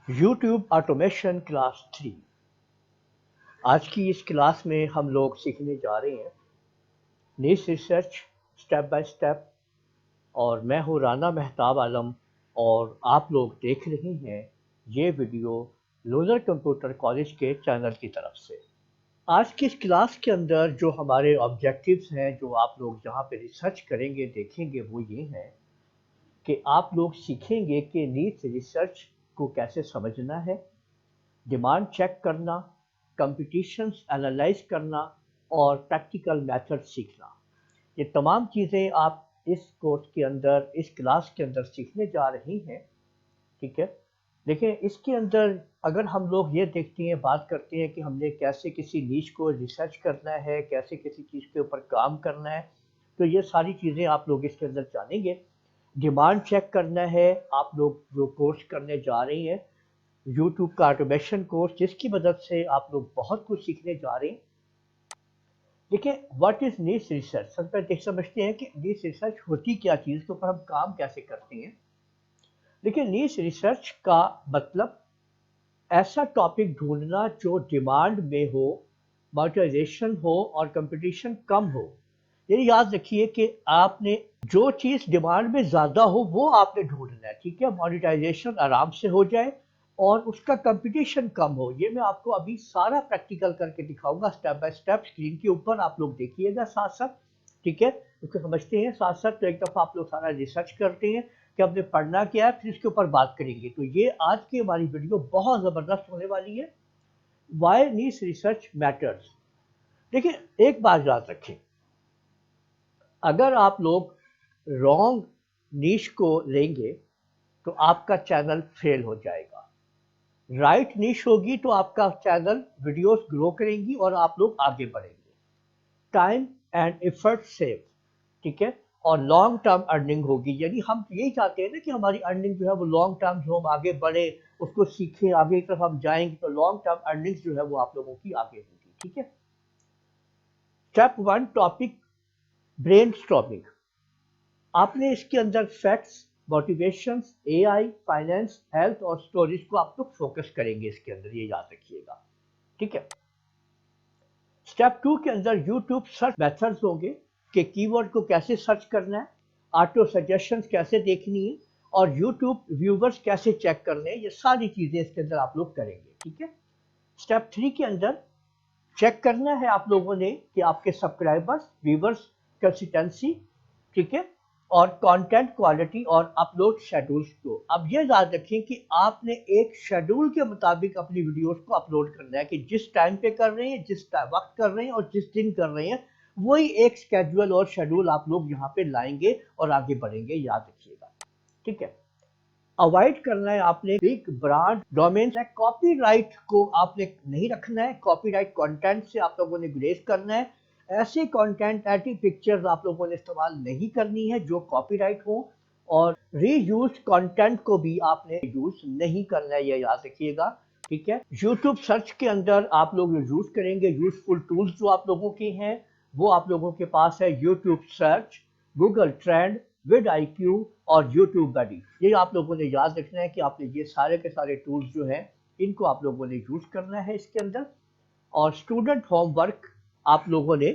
YouTube automation class 3। आज की इस क्लास में हम लोग सीखने जा रहे हैं नीश रिसर्च स्टेप बाय स्टेप। और मैं हूँ राना मेहताब आलम और आप लोग देख रहे हैं ये वीडियो लूनर कंप्यूटर कॉलेज के चैनल की तरफ से। आज की इस क्लास के अंदर जो हमारे ऑब्जेक्टिव्स हैं, जो आप लोग यहाँ पे रिसर्च करेंगे देखेंगे, वो ये हैं कि आप लोग सीखेंगे कि नीश रिसर्च को कैसे समझना है, डिमांड चेक करना, कंपटीशंस एनालाइज करना और प्रैक्टिकल मेथड सीखना। ये तमाम चीज़ें आप इस कोर्स के अंदर, इस क्लास के अंदर सीखने जा रही हैं। ठीक है, देखिए इसके अंदर अगर हम लोग ये देखते हैं, बात करते हैं कि हमने कैसे किसी नीश को रिसर्च करना है, कैसे किसी चीज़ के ऊपर काम करना है, तो ये सारी चीज़ें आप लोग इसके अंदर जानेंगे। डिमांड चेक करना है, आप लोग जो कोर्स करने जा रही हैं यूट्यूब का ऑटोमेशन कोर्स, जिसकी मदद से आप लोग बहुत कुछ सीखने जा रहे हैं। देखिए व्हाट इज नीश रिसर्च, सबसे पहले समझते हैं कि नीश रिसर्च होती क्या चीज़, के ऊपर हम काम कैसे करते हैं। देखिए नीश रिसर्च का मतलब ऐसा टॉपिक ढूंढना जो डिमांड में हो, मॉनेटाइजेशन हो और कंपटीशन कम हो। ये याद रखिए कि आपने जो चीज़ डिमांड में ज़्यादा हो वो आपने ढूंढना है। ठीक है, मॉनेटाइजेशन आराम से हो जाए और उसका कंपटीशन कम हो। ये मैं आपको अभी सारा प्रैक्टिकल करके दिखाऊंगा स्टेप बाय स्टेप, स्क्रीन के ऊपर आप लोग देखिएगा साथ साथ। ठीक है, उसको समझते हैं साथ साथ। तो एक दफ़ा आप लोग सारा रिसर्च करते हैं कि हमने पढ़ना क्या है, फिर इसके ऊपर बात करेंगे। तो ये आज की हमारी वीडियो बहुत ज़बरदस्त होने वाली है। वाई नीश रिसर्च मैटर्स। देखिए एक बात याद रखें, अगर आप लोग रॉन्ग नीश को लेंगे तो आपका चैनल फेल हो जाएगा। राइट नीश होगी तो आपका चैनल वीडियोस ग्रो करेंगी और आप लोग आगे बढ़ेंगे। टाइम एंड एफर्ट सेव, ठीक है, और लॉन्ग टर्म अर्निंग होगी। यानी हम यही चाहते हैं ना कि हमारी अर्निंग जो है वो लॉन्ग टर्म, जो हम आगे बढ़े उसको सीखें, आगे की तरफ हम जाएंगे तो लॉन्ग टर्म अर्निंग जो है वो आप लोगों की आगे होगी। ठीक है, स्टेप 1 टॉपिक ब्रेन स्टॉर्मिंग। आपने इसके अंदर facts, motivation, AI, finance, health और स्टोरीज को आप लोग फोकस करेंगे इसके अंदर, ये याद रखिएगा। ठीक है, स्टेप 2 के अंदर यूट्यूब सर्च मेथड्स होंगे कि कीवर्ड को कैसे सर्च करना है, ऑटो सजेशंस कैसे देखनी है और यूट्यूब व्यूवर्स कैसे चेक करने हैं। ये सारी चीजें इसके अंदर आप लोग करेंगे। ठीक है, स्टेप 3 के अंदर चेक करना है आप लोगों ने कि आपके सब्सक्राइबर्स, व्यूवर्स, कंसिस्टेंसी, ठीक है, और कंटेंट क्वालिटी और अपलोड शेड्यूल्स को। अब ये याद रखें कि आपने एक शेड्यूल के मुताबिक अपनी वीडियोस को अपलोड करना है कि जिस टाइम पे कर रहे हैं, जिस वक्त कर रहे हैं और जिस दिन कर रहे हैं, वही एक स्केड्यूल और शेड्यूल आप लोग यहाँ पे लाएंगे और आगे बढ़ेंगे, याद रखिएगा। ठीक है, अवॉइड करना है आपने बिग ब्रांड डोमेन, कॉपीराइट को आपने नहीं रखना है। कॉपीराइट कंटेंट से आप लोगों ने गुरेज करना है। ऐसे कंटेंट, ऐसी पिक्चर्स आप लोगों ने इस्तेमाल नहीं करनी है जो कॉपीराइट हो, और रीयूज कंटेंट को भी आपने यूज नहीं करना है, ये याद रखिएगा। ठीक है, यूट्यूब सर्च के अंदर आप लोग यूज करेंगे यूजफुल टूल्स जो आप लोगों के हैं, वो आप लोगों के पास है YouTube search, Google trend, with IQ और यूट्यूब बडी। ये आप लोगों ने याद रखना है कि आपने ये सारे के सारे टूल्स जो हैं इनको आप लोगों ने यूज करना है इसके अंदर। और स्टूडेंट होमवर्क आप लोगों ने,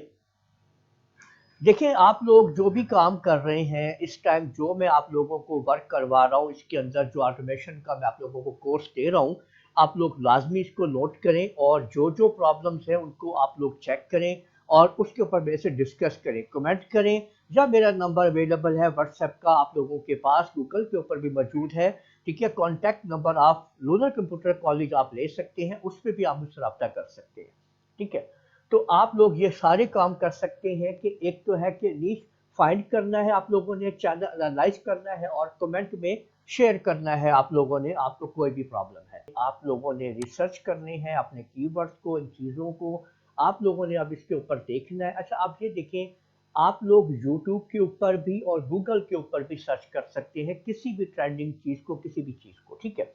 देखिए आप लोग जो भी काम कर रहे हैं इस टाइम, जो मैं आप लोगों को वर्क करवा रहा हूँ इसके अंदर, जो ऑटोमेशन का मैं आप लोगों को कोर्स दे रहा हूँ, आप लोग लाजमी इसको नोट करें और जो जो प्रॉब्लम्स हैं उनको आप लोग चेक करें और उसके ऊपर मेरे से डिस्कस करें, कमेंट करें। या मेरा नंबर अवेलेबल है व्हाट्सएप का आप लोगों के पास, गूगल के ऊपर भी मौजूद है। ठीक है, कॉन्टैक्ट नंबर आप लूनर कंप्यूटर कॉलेज आप ले सकते हैं, उस पर भी आप मुझसे रब्ता कर सकते हैं। ठीक है, तो आप लोग ये सारे काम कर सकते हैं कि एक तो है कि नीश फाइंड करना है आप लोगों ने, चैनल एनालाइज करना है और कमेंट में शेयर करना है आप लोगों ने। आपको कोई भी प्रॉब्लम है, आप लोगों ने रिसर्च करनी है अपने कीवर्ड्स को, इन चीज़ों को आप लोगों ने अब इसके ऊपर देखना है। अच्छा आप ये देखें, आप लोग यूट्यूब के ऊपर भी और गूगल के ऊपर भी सर्च कर सकते हैं किसी भी ट्रेंडिंग चीज़ को, किसी भी चीज़ को। ठीक है,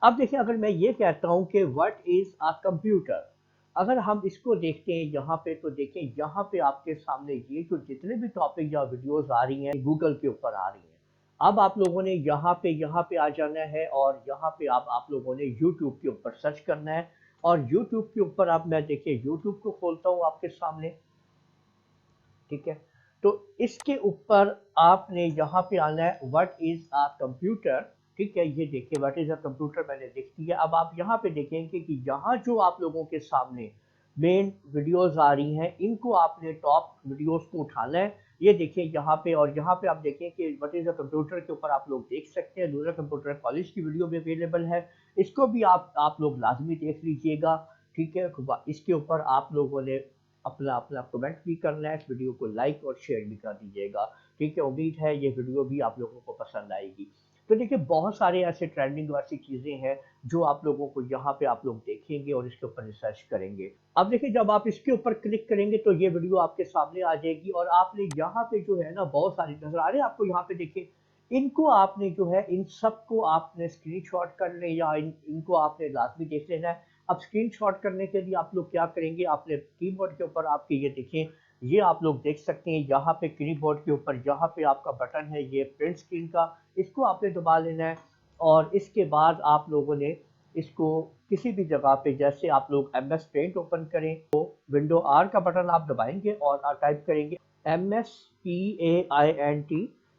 अब देखिए अगर मैं ये कहता हूँ कि व्हाट इज अ कंप्यूटर, अगर हम इसको देखते हैं यहाँ पे, तो देखें यहाँ पे आपके सामने ये जो जितने भी टॉपिक या वीडियोस आ रही हैं गूगल के ऊपर आ रही हैं, اب آپ لوگوں نے یہاں پہ آ جانا ہے اور یہاں پہ آپ لوگوں نے یوٹیوب کے اوپر سرچ کرنا ہے، اور یوٹیوب کے اوپر اب میں دیکھیں یوٹیوب کو کھولتا ہوں آپ کے سامنے، ٹھیک ہے؟ تو اس کے اوپر آپ نے یہاں پہ آنا ہے وٹ از اے کمپیوٹر، ٹھیک ہے؟ یہ دیکھیں وٹ از اے کمپیوٹر میں نے لکھ دیا۔ اب آپ یہاں پہ دیکھیں کہ یہاں جو آپ لوگوں کے سامنے مین ویڈیوز آ رہی ہیں، ان کو آپ نے ٹاپ ویڈیوز کو اٹھانا ہے۔ یہ دیکھیں یہاں پہ، اور یہاں پہ آپ دیکھیں کہ وٹ از اے کمپیوٹر کے اوپر آپ لوگ دیکھ سکتے ہیں لورا کمپیوٹر کالج کی ویڈیو بھی اویلیبل ہے، اس کو بھی آپ لوگ لازمی دیکھ لیجئے گا، ٹھیک ہے؟ اس کے اوپر آپ لوگوں نے اپنا کمنٹ بھی کرنا ہے، اس ویڈیو کو لائک اور شیئر بھی کر دیجیے گا، ٹھیک ہے؟ امید ہے یہ ویڈیو بھی آپ لوگوں کو پسند آئے گی۔ تو دیکھیں بہت سارے ایسے ٹرینڈنگ ایسی چیزیں ہیں جو آپ لوگوں کو یہاں پہ آپ لوگ دیکھیں گے اور اس کے اوپر ریسرچ کریں گے۔ اب دیکھیں جب آپ اس کے اوپر کلک کریں گے تو یہ ویڈیو آپ کے سامنے آ جائے گی، اور آپ نے یہاں پہ جو ہے نا بہت ساری نظر آ رہے ہیں آپ کو، یہاں پہ دیکھیں ان کو آپ نے جو ہے ان سب کو آپ نے اسکرین شاٹ کر لیں، یا ان کو آپ نے لازمی دیکھ لینا ہے۔ اب اسکرین شاٹ کرنے کے لیے آپ لوگ کیا کریں گے، آپ نے کی بورڈ کے اوپر آپ کے یہ دیکھیں، یہ آپ لوگ دیکھ سکتے ہیں یہاں پہ کی بورڈ کے اوپر یہاں پہ آپ کا بٹن ہے یہ پرنٹ اسکرین کا، اس کو آپ نے دبا لینا ہے، اور اس کے بعد آپ لوگوں نے اس کو کسی بھی جگہ پہ، جیسے آپ لوگ ایم ایس پینٹ اوپن کریں تو ونڈو آر کا بٹن آپ دبائیں گے اور ٹائپ کریں گے MSPAINT،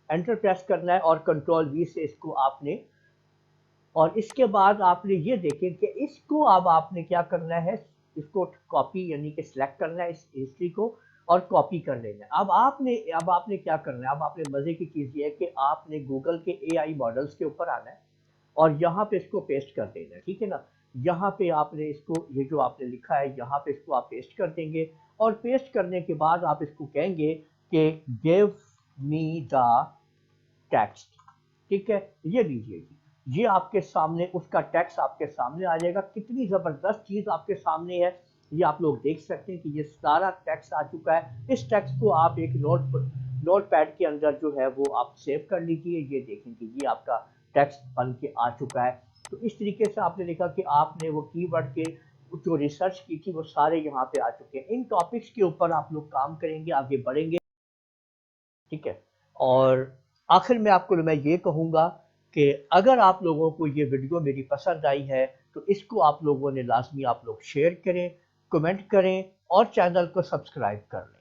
انٹر پریس کرنا ہے اور کنٹرول وی سے اس کو آپ نے، اور اس کے بعد آپ نے یہ دیکھیں کہ اس کو اب آپ نے کیا کرنا ہے، اس کو کاپی یعنی کہ سلیکٹ کرنا ہے اس ہسٹری کو اور کاپی کر لینا ہے۔ اب آپ نے کیا کرنا ہے، اب آپ نے مزے کی چیز یہ ہے کہ آپ نے گوگل کے AI ماڈلز کے اوپر آنا ہے اور یہاں پہ اس کو پیسٹ کر دینا ہے، ٹھیک ہے نا؟ یہاں پہ آپ نے اس کو، یہ جو آپ نے لکھا ہے یہاں پہ اس کو آپ پیسٹ کر دیں گے، اور پیسٹ کرنے کے بعد آپ اس کو کہیں گے کہ give me the ٹیکسٹ، ٹھیک ہے؟ یہ لیجئے جی، یہ آپ کے سامنے اس کا ٹیکسٹ آپ کے سامنے آ جائے گا۔ کتنی زبردست چیز آپ کے سامنے ہے، یہ آپ لوگ دیکھ سکتے ہیں کہ یہ سارا ٹیکسٹ آ چکا ہے۔ اس ٹیکسٹ کو آپ ایک نوٹ پیڈ کے اندر جو ہے وہ آپ سیو کر لیجئے۔ یہ دیکھیں کہ یہ آپ کا ٹیکسٹ بن کے آ چکا ہے۔ تو اس طریقے سے آپ نے دیکھا کہ آپ نے وہ کی ورڈ کے جو ریسرچ کی تھی وہ سارے یہاں پہ آ چکے ہیں۔ ان ٹاپکس کے اوپر آپ لوگ کام کریں گے، آگے بڑھیں گے، ٹھیک ہے؟ اور آخر میں آپ کو میں یہ کہوں گا کہ اگر آپ لوگوں کو یہ ویڈیو میری پسند آئی ہے تو اس کو آپ لوگوں نے لازمی آپ لوگ شیئر کریں، کمنٹ کریں اور چینل کو سبسکرائب کر لیں۔